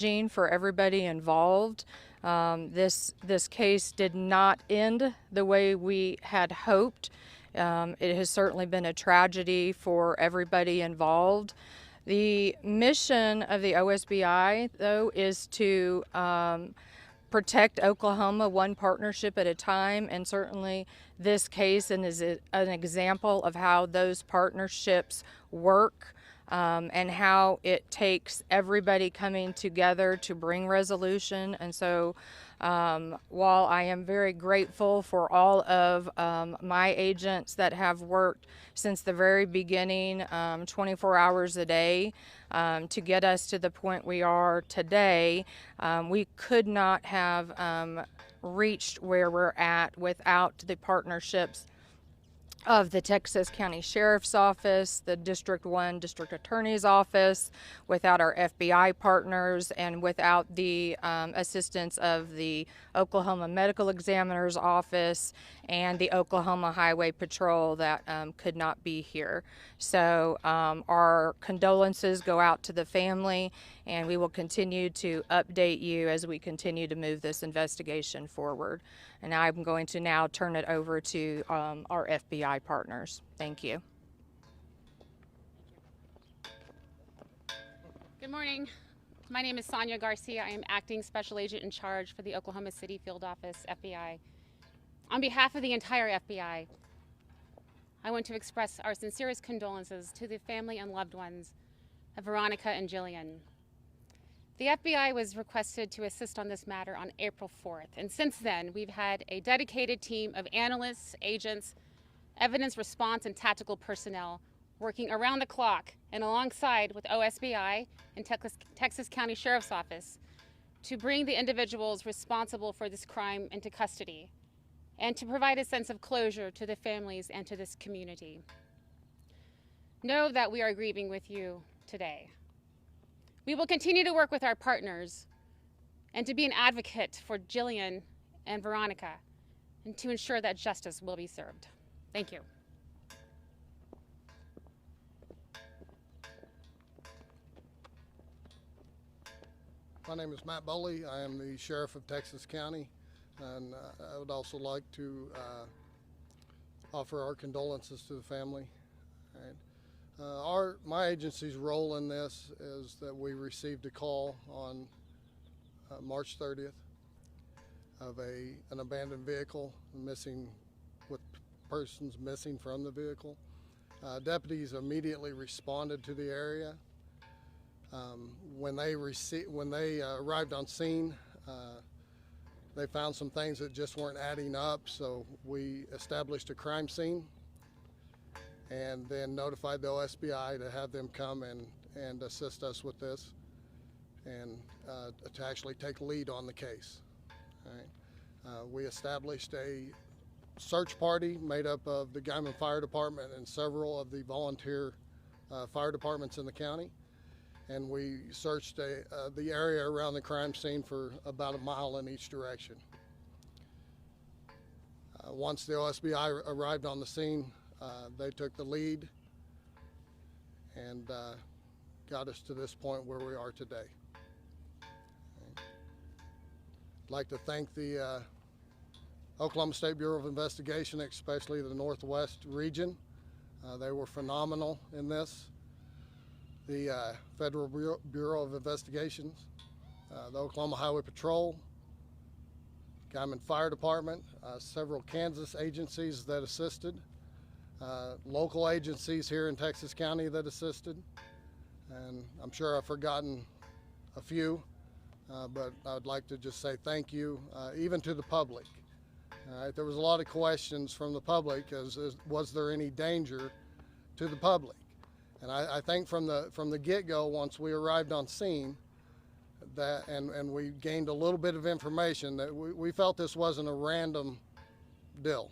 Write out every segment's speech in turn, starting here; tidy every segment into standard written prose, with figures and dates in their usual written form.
for everybody involved. This case did not end the way we had hoped. It has certainly been a tragedy for everybody involved. The mission of the OSBI, though, is to protect Oklahoma one partnership at a time, and certainly this case is an example of how those partnerships work. And how it takes everybody coming together to bring resolution. And so while I am very grateful for all of my agents that have worked since the very beginning, 24 hours a day, to get us to the point we are today, we could not have reached where we're at without the partnerships of the Texas County Sheriff's Office, the District 1 District Attorney's Office, without our FBI partners, and without the assistance of the Oklahoma Medical Examiner's Office and the Oklahoma Highway Patrol that could not be here. So our condolences go out to the family, and we will continue to update you as we continue to move this investigation forward. And I'm going to now turn it over to our FBI partners. Thank you. Good morning. My name is Sonia Garcia. I am Acting Special Agent in Charge for the Oklahoma City Field Office, FBI. On behalf of the entire FBI, I want to express our sincerest condolences to the family and loved ones of Veronica and Jillian. The FBI was requested to assist on this matter on April 4th, and since then we've had a dedicated team of analysts, agents, evidence response, and tactical personnel working around the clock and alongside with OSBI and Texas County Sheriff's Office to bring the individuals responsible for this crime into custody and to provide a sense of closure to the families and to this community. Know that we are grieving with you today. We will continue to work with our partners and to be an advocate for Jillian and Veronica and to ensure that justice will be served. Thank you. My name is Matt Boley. I am the Sheriff of Texas County, and I would also like to offer our condolences to the family. All right. My agency's role in this is that we received a call on March 30th of an abandoned vehicle with persons missing from the vehicle. Deputies immediately responded to the area. When they arrived on scene, they found some things that just weren't adding up, so we established a crime scene and then notified the OSBI to have them come and assist us with this and to actually take lead on the case. All right. We established a search party made up of the Guyman Fire Department and several of the volunteer fire departments in the county, and we searched the area around the crime scene for about a mile in each direction. Once the OSBI arrived on the scene, they took the lead and got us to this point where we are today. I'd like to thank the Oklahoma State Bureau of Investigation, especially the Northwest region. They were phenomenal in this. The Federal Bureau of Investigations, the Oklahoma Highway Patrol, Guyman Fire Department, several Kansas agencies that assisted, local agencies here in Texas County that assisted, and I'm sure I've forgotten a few, but I'd like to just say thank you, even to the public. There was a lot of questions from the public as was there any danger to the public? And I think from the get-go, once we arrived on scene, that and we gained a little bit of information that we felt this wasn't a random deal.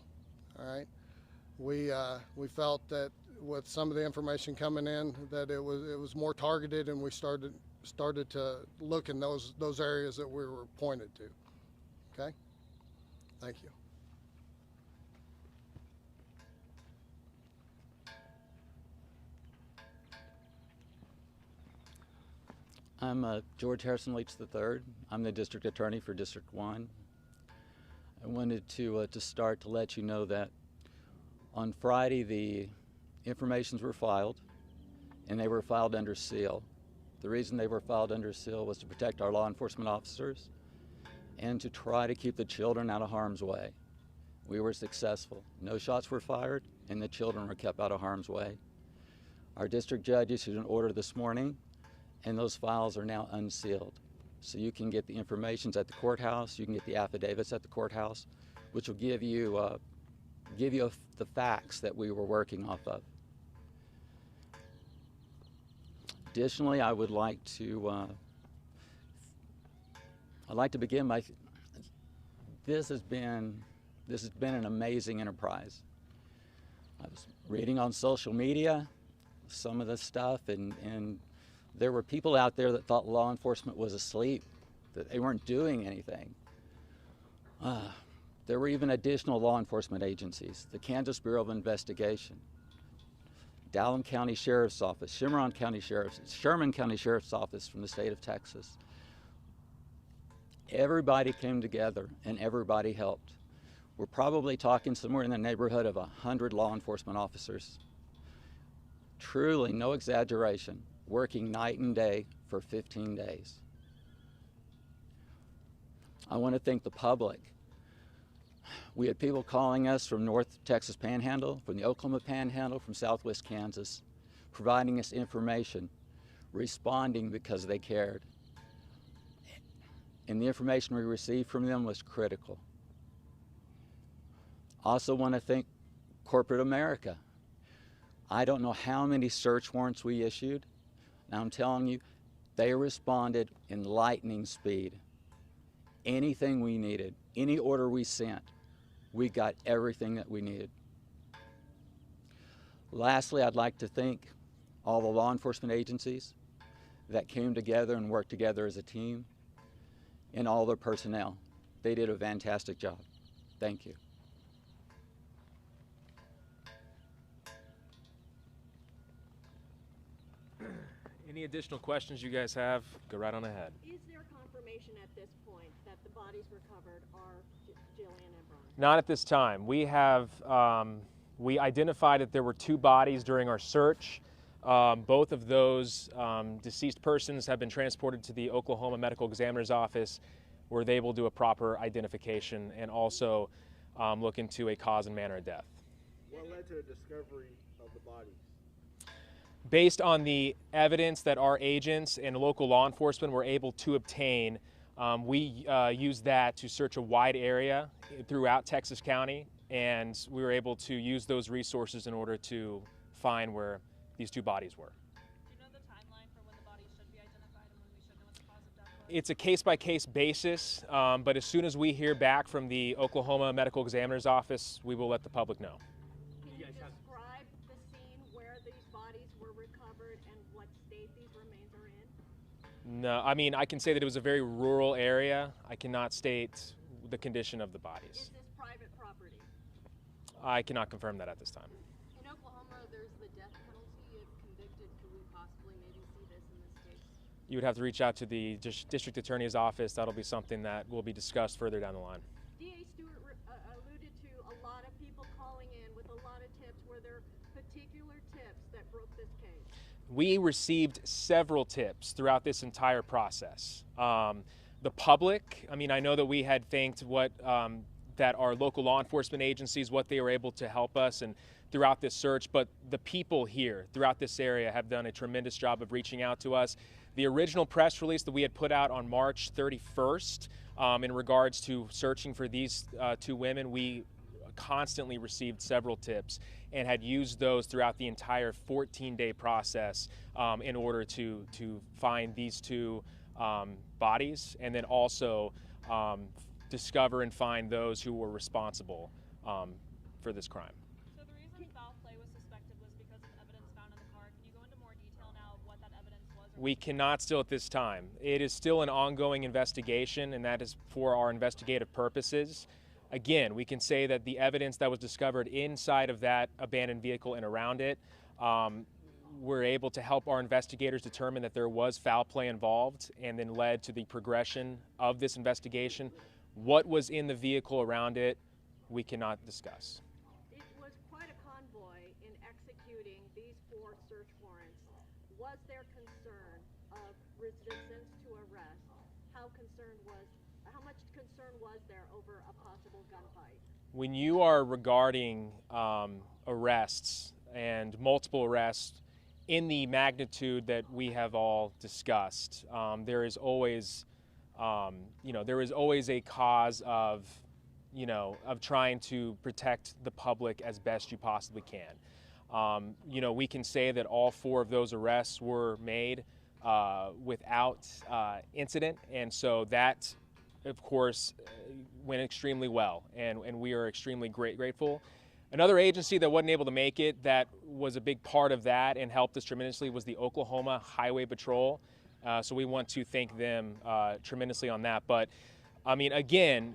All right, we felt that with some of the information coming in that it was more targeted, and we started to look in those areas that we were pointed to. Okay, thank you. I'm George Harrison Leach III. I'm the district attorney for District 1. I wanted to start to let you know that on Friday the informations were filed, and they were filed under seal. The reason they were filed under seal was to protect our law enforcement officers and to try to keep the children out of harm's way. We were successful. No shots were fired, and the children were kept out of harm's way. Our district judge issued an order this morning, and those files are now unsealed. So you can get the information at the courthouse, you can get the affidavits at the courthouse, which will give you the facts that we were working off of. Additionally, I would like to begin by, this has been an amazing enterprise. I was reading on social media some of this stuff, and there were people out there that thought law enforcement was asleep, that they weren't doing anything. There were even additional law enforcement agencies, the Kansas Bureau of Investigation, Dallam County Sheriff's Office, Sherman County Sheriff's Office from the state of Texas. Everybody came together and everybody helped. We're probably talking somewhere in the neighborhood of 100 law enforcement officers. Truly, no exaggeration, working night and day for 15 days. I want to thank the public. We had people calling us from North Texas Panhandle, from the Oklahoma Panhandle, from Southwest Kansas, providing us information, responding because they cared. And the information we received from them was critical. Also want to thank corporate America. I don't know how many search warrants we issued. Now I'm telling you, they responded in lightning speed. Anything we needed, any order we sent, we got everything that we needed. Lastly, I'd like to thank all the law enforcement agencies that came together and worked together as a team, and all their personnel. They did a fantastic job. Thank you. Any additional questions you guys have, go right on ahead. Is there confirmation at this point that the bodies recovered are Jillian and Brian? Not at this time. We identified that there were 2 bodies during our search. Both of those deceased persons have been transported to the Oklahoma Medical Examiner's Office, where they will do a proper identification and also look into a cause and manner of death. What led to the discovery of the bodies? Based on the evidence that our agents and local law enforcement were able to obtain, we used that to search a wide area throughout Texas County, and we were able to use those resources in order to find where these 2 bodies were. Do you know the timeline for when the bodies should be identified and when we should know what the cause of death was? It's a case-by-case basis, but as soon as we hear back from the Oklahoma Medical Examiner's Office, we will let the public know. Can you describe the scene where these bodies were recovered and what state these remains are in? No, I mean, I can say that it was a very rural area. I cannot state the condition of the bodies. Is this private property? I cannot confirm that at this time. In Oklahoma, there's the death penalty. If convicted, could we possibly maybe see this in this case? You would have to reach out to the district attorney's office. That'll be something that will be discussed further down the line. DA Stewart alluded to a lot of people calling in with a lot of tips. Were there particular tips that broke this case? We received several tips throughout this entire process. The public, I mean, I know that we had thanked that our local law enforcement agencies, what they were able to help us and throughout this search, but the people here throughout this area have done a tremendous job of reaching out to us. The original press release that we had put out on March 31st in regards to searching for these 2 women, we constantly received several tips and had used those throughout the entire 14-day process in order to find these 2 bodies, and then also discover and find those who were responsible for this crime. So the reason foul play was suspected was because of evidence found in the car. Can you go into more detail now of what that evidence was? We cannot still at this time. It is still an ongoing investigation, and that is for our investigative purposes. Again, we can say that the evidence that was discovered inside of that abandoned vehicle and around it were able to help our investigators determine that there was foul play involved and then led to the progression of this investigation. What was in the vehicle around it, we cannot discuss. It was quite a convoy in executing these 4 search warrants. Was there concern of resistance to arrest? How much concern was there over a possible gunfight? When you are regarding arrests and multiple arrests in the magnitude that we have all discussed, there is always, there is always a cause of trying to protect the public as best you possibly can. We can say that all 4 of those arrests were made without incident, and so that, of course, went extremely well, and we are extremely grateful. Another agency that wasn't able to make it that was a big part of that and helped us tremendously was the Oklahoma Highway Patrol. So we want to thank them tremendously on that. But I mean, again,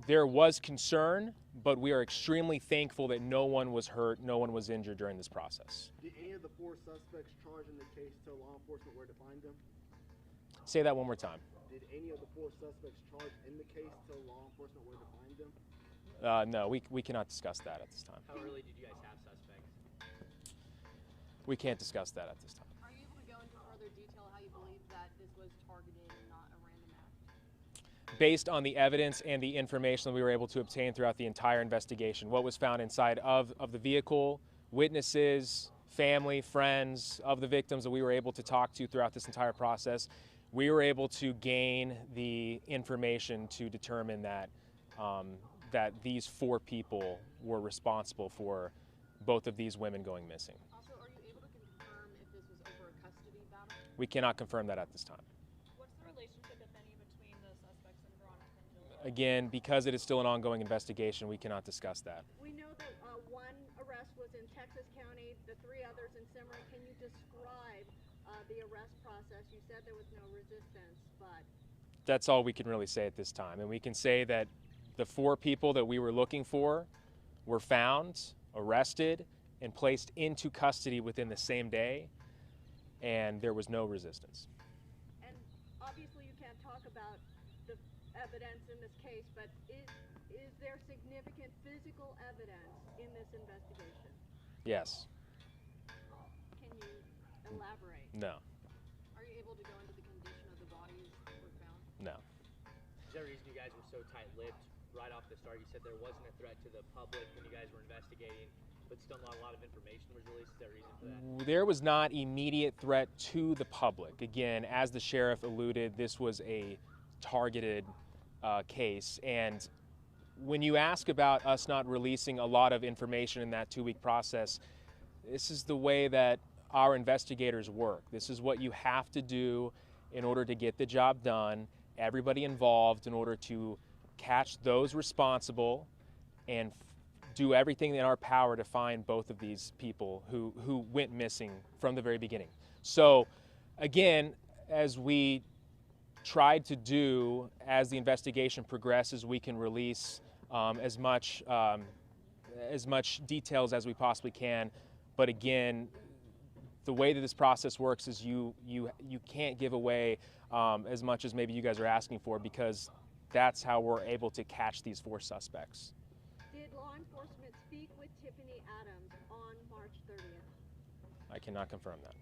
there was concern, but we are extremely thankful that no one was hurt, no one was injured during this process. Did any of the 4 suspects charged in the case tell law enforcement where to find them? Say that one more time. Did any of the 4 suspects charged in the case tell law enforcement where to find them? No, we cannot discuss that at this time. How early did you guys have suspects? We can't discuss that at this time. Are you able to go into further detail how you believe that this was targeted and not a random act? Based on the evidence and the information that we were able to obtain throughout the entire investigation, what was found inside of the vehicle, witnesses, family, friends of the victims that we were able to talk to throughout this entire process, we were able to gain the information to determine that that these 4 people were responsible for both of these women going missing. Also, are you able to confirm if this was over a custody battle? We cannot confirm that at this time. What's the relationship, if any, between the suspects and Veronica and Julia? Again, because it is still an ongoing investigation, we cannot discuss that. We know that 1 arrest was in Texas County, the 3 others in Cimarron. Can you describe the arrest process? You said there was no resistance, but... That's all we can really say at this time. And we can say that the 4 people that we were looking for were found, arrested, and placed into custody within the same day, and there was no resistance. And obviously you can't talk about the evidence in this case, but is there significant physical evidence in this investigation? Yes. Can you elaborate? No. Are you able to go into the condition of the bodies that were found? No. Is there a reason you guys were so tight-lipped right off the start? You said there wasn't a threat to the public when you guys were investigating, but still not a lot of information was released. Is there a reason for that? There was not immediate threat to the public. Again, as the sheriff alluded, this was a targeted case, and when you ask about us not releasing a lot of information in that 2-week process, this is the way that our investigators work. This is what you have to do in order to get the job done, everybody involved, in order to catch those responsible and do everything in our power to find both of these people who went missing from the very beginning. So again, as we tried to do, as the investigation progresses, we can release as much details as we possibly can. But again, the way that this process works is you can't give away as much as maybe you guys are asking for, because that's how we're able to catch these 4 suspects. Did law enforcement speak with Tiffany Adams on March 30th? I cannot confirm that.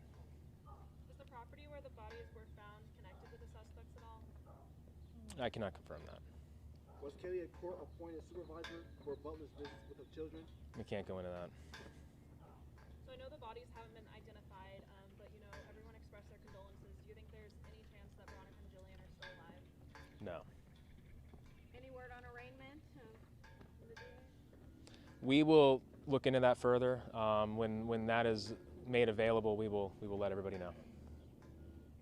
Is the property where the bodies were found connected to the suspects at all? I cannot confirm that. Was Kelly a court-appointed supervisor for Butler's visits with her children? We can't go into that. So I know the bodies haven't been identified, but everyone expressed their condolences. Do you think there's any chance that Veronica and Jillian are still alive? No. Any word on arraignment? We will look into that further. When that is made available, we will let everybody know.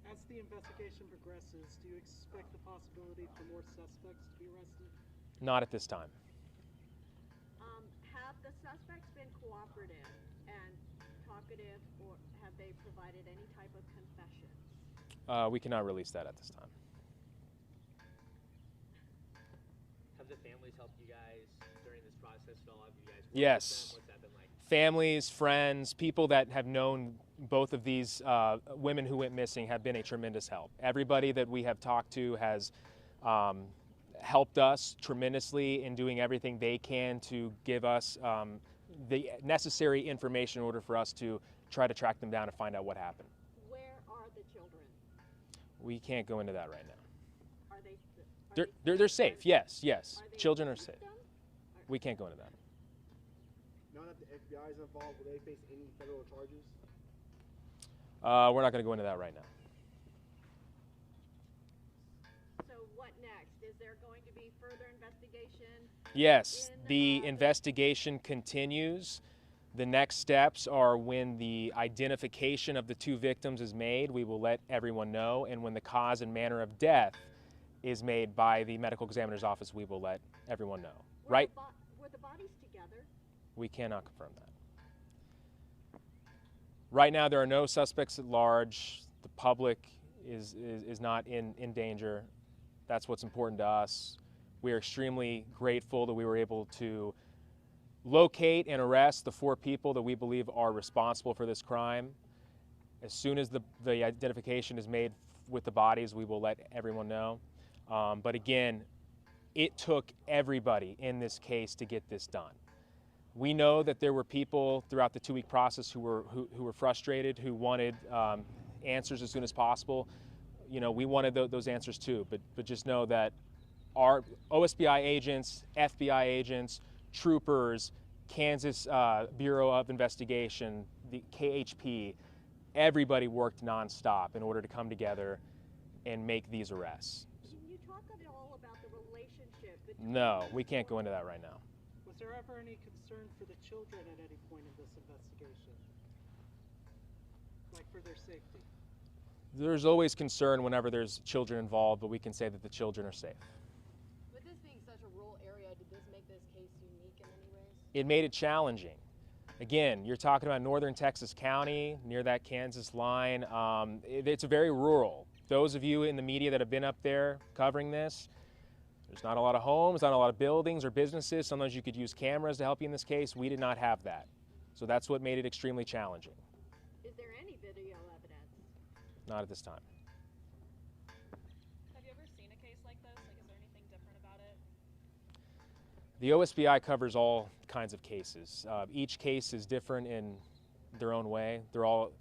As the investigation progresses, do you expect the possibility for more suspects to be arrested? Not at this time. Have the suspects been cooperative and talkative, or have they provided any type of confession? We cannot release that at this time. Have the families helped you guys during this process at all? Have you guys worked Yes. with them? What's that been like? Families, friends, people that have known both of these women who went missing have been a tremendous help. Everybody that we have talked to has helped us tremendously in doing everything they can to give us the necessary information in order for us to try to track them down and find out what happened. Where are the children? We can't go into that right now. Are they? They're safe. Yes, yes. Are they Children are with safe. them? We can't go into that. Now that the FBI is involved, will they face any federal charges? We're not going to go into that right now. So what next? Is there going to be further investigation? Yes, In, the investigation continues. The next steps are when the identification of the two victims is made, we will let everyone know. And when the cause and manner of death is made by the medical examiner's office, we will let everyone know. Right? Were the bodies together? We cannot confirm that. Right now, there are no suspects at large. The public is not in danger. That's what's important to us. We are extremely grateful that we were able to locate and arrest the 4 people that we believe are responsible for this crime. As soon as the identification is made with the bodies, we will let everyone know. But again, it took everybody in this case to get this done. We know that there were people throughout the 2-week process who were frustrated, who wanted answers as soon as possible. You know, we wanted those answers too, but just know that our OSBI agents, FBI agents, troopers, Kansas Bureau of Investigation, the KHP, everybody worked nonstop in order to come together and make these arrests. Can you talk at all about the relationship between? No, we can't go into that right now. Was there ever any concern for the children at any point in this investigation? Like for their safety? There's always concern whenever there's children involved, but we can say that the children are safe. With this being such a rural area, did this make this case unique in any ways? It made it challenging. Again, you're talking about northern Texas County, near that Kansas line. It's very rural. Those of you in the media that have been up there covering this, there's not a lot of homes, not a lot of buildings or businesses. Sometimes you could use cameras to help you in this case. We did not have that. So that's what made it extremely challenging. Is there any video evidence? Not at this time. Have you ever seen a case like this? Like, is there anything different about it? The OSBI covers all kinds of cases. Each case is different in their own way. They're all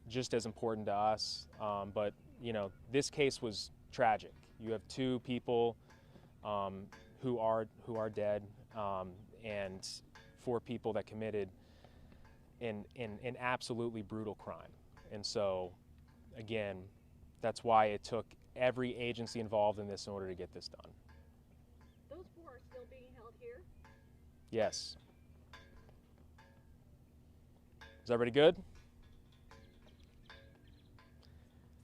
just as important to us. But, you know, this case was tragic. You have 2 people who are dead, and 4 people that committed an absolutely brutal crime. And so, again, that's why it took every agency involved in this in order to get this done. Those 4 are still being held here? Yes. Is everybody good?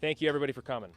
Thank you, everybody, for coming.